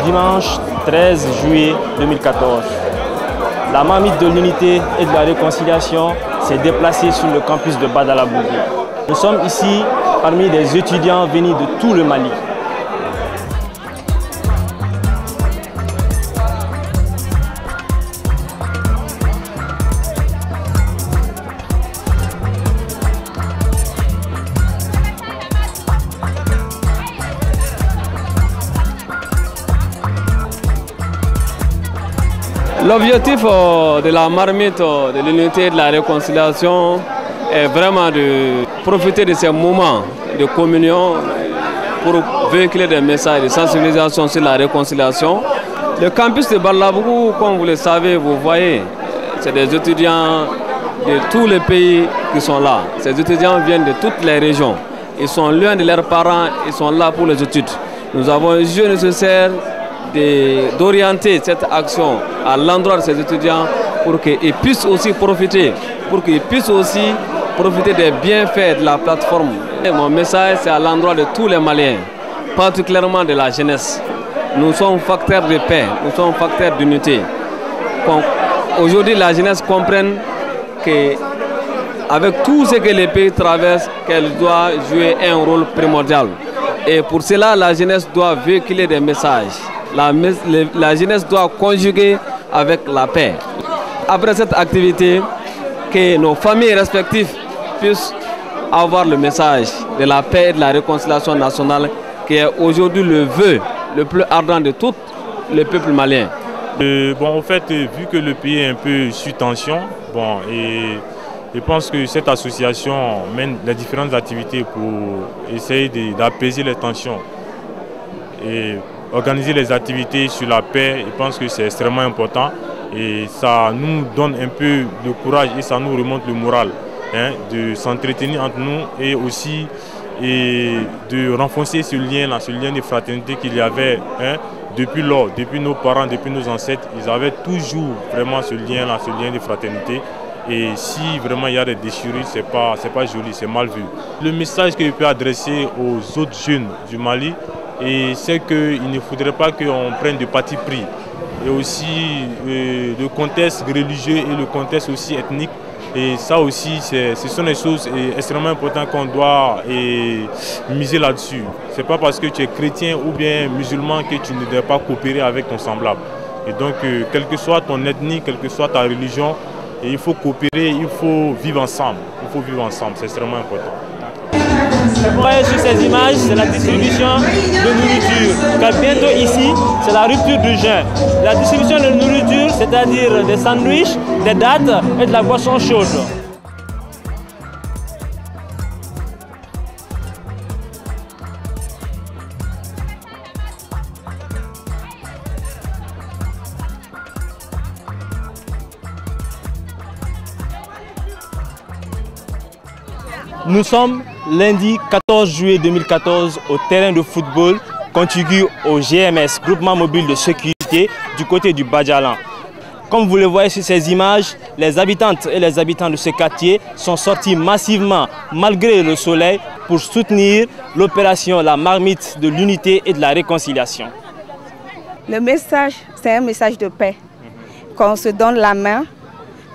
Dimanche 13 juillet 2014, la marmite de l'unité et de la réconciliation s'est déplacée sur le campus de Badalabougou. Nous sommes ici parmi des étudiants venus de tout le Mali. L'objectif de la marmite de l'unité et de la réconciliation est vraiment de profiter de ces moments de communion pour véhiculer des messages de sensibilisation sur la réconciliation. Le campus de Badalabougou, comme vous le savez, vous voyez, c'est des étudiants de tous les pays qui sont là. Ces étudiants viennent de toutes les régions. Ils sont loin de leurs parents, ils sont là pour les études. Nous avons jugé nécessaire d'orienter cette action à l'endroit de ces étudiants pour qu'ils puissent aussi profiter, des bienfaits de la plateforme. Et mon message, c'est à l'endroit de tous les Maliens, particulièrement de la jeunesse. Nous sommes facteurs de paix, nous sommes facteurs d'unité. Aujourd'hui, la jeunesse comprenne qu'avec tout ce que les pays traversent, qu'elle doit jouer un rôle primordial. Et pour cela, la jeunesse doit véhiculer des messages. La jeunesse doit conjuguer avec la paix. Après cette activité, que nos familles respectives puissent avoir le message de la paix et de la réconciliation nationale, qui est aujourd'hui le vœu le plus ardent de tout le peuple malien. En fait, vu que le pays est un peu sous tension, et je pense que cette association mène les différentes activités pour essayer d'apaiser les tensions. Et organiser les activités sur la paix, je pense que c'est extrêmement important et ça nous donne un peu de courage et ça nous remonte le moral de s'entretenir entre nous et aussi de renforcer ce lien de fraternité qu'il y avait depuis nos parents, depuis nos ancêtres. Ils avaient toujours vraiment ce lien de fraternité. Et si vraiment il y a des déchirures, c'est pas joli, c'est mal vu. Le message que je peux adresser aux autres jeunes du Mali, c'est qu'il ne faudrait pas qu'on prenne de parti pris. Et aussi le contexte religieux et le contexte aussi ethnique. Et ça aussi, ce sont des choses extrêmement importantes qu'on doit miser là-dessus. Ce n'est pas parce que tu es chrétien ou bien musulman que tu ne dois pas coopérer avec ton semblable. Et donc, quelle que soit ton ethnie, quelle que soit ta religion, il faut coopérer, il faut vivre ensemble. C'est extrêmement important. Vous voyez sur ces images, c'est la distribution de nourriture. Car bientôt ici, c'est la rupture du jeûne. La distribution de nourriture, c'est-à-dire des sandwichs, des dattes et de la boisson chaude. Nous sommes lundi 14 juillet 2014 au terrain de football contigu au GMS, groupement mobile de sécurité du côté du Badjalan. Comme vous le voyez sur ces images, les habitantes et les habitants de ce quartier sont sortis massivement malgré le soleil pour soutenir l'opération La Marmite de l'unité et de la réconciliation. Le message, c'est un message de paix. Qu'on se donne la main,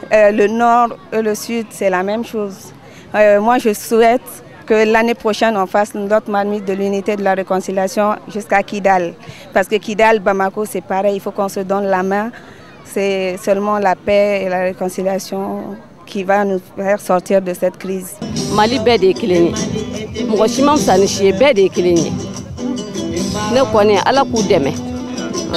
le nord et le sud, c'est la même chose. Moi, je souhaite que l'année prochaine, on fasse notre marmite de l'unité de la réconciliation jusqu'à Kidal. Parce que Kidal, Bamako, c'est pareil, il faut qu'on se donne la main. C'est seulement la paix et la réconciliation qui va nous faire sortir de cette crise. Mali bede kileni. Mo shimam sanishi bede kileni. Ne connais ala ku deme.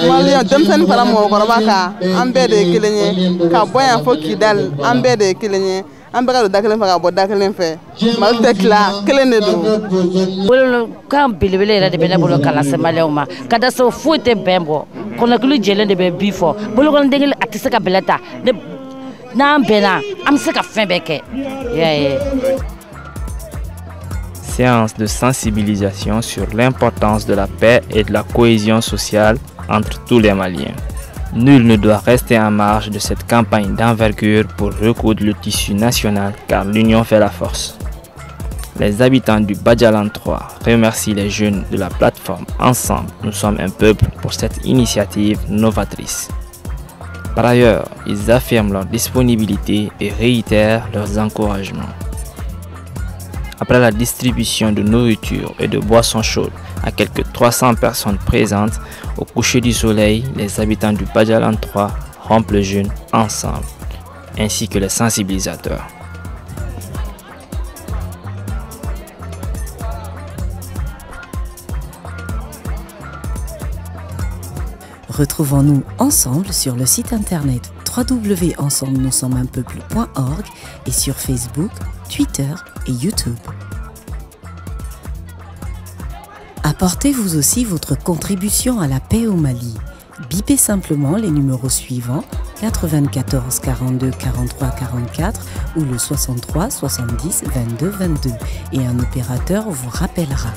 Mali demsen fara mo koroba ka am bede kileni ka boyan fo Kidal am bede kileni. An bɛka don da kelen fɛ ka bɔ da kelen fɛ Mali tɛ tila kelen de don. Kan belebele yɛrɛ de bɛ ne bolo ka lase maliyɛnw ma ka da so foyi tɛ bɛn bɔ kɔnɔkili jɛlen de bɛ bi fɔ bolokɔniden kelen a tɛ se ka bɛlɛ ta n'an bɛnna an bɛ se ka fɛn bɛɛ kɛ. séance de sensibilisation sur l'importance de la paix et de la cohésion sociale entre tous les Maliens. Nul ne doit rester en marge de cette campagne d'envergure pour recoudre le tissu national car l'union fait la force. Les habitants du Badjalan 3 remercient les jeunes de la plateforme Ensemble, nous sommes un peuple pour cette initiative novatrice. Par ailleurs, ils affirment leur disponibilité et réitèrent leurs encouragements. Après la distribution de nourriture et de boissons chaudes à quelques 300 personnes présentes, au coucher du soleil, les habitants du Badjalan 3 rompent le jeûne ensemble, ainsi que les sensibilisateurs. Retrouvons-nous ensemble sur le site internet www.ensemblenoussommesunpeuple.org et sur Facebook, Twitter et YouTube. Apportez vous aussi votre contribution à la paix au Mali. Bipez simplement les numéros suivants 94 42 43 44 ou le 63 70 22 22 et un opérateur vous rappellera.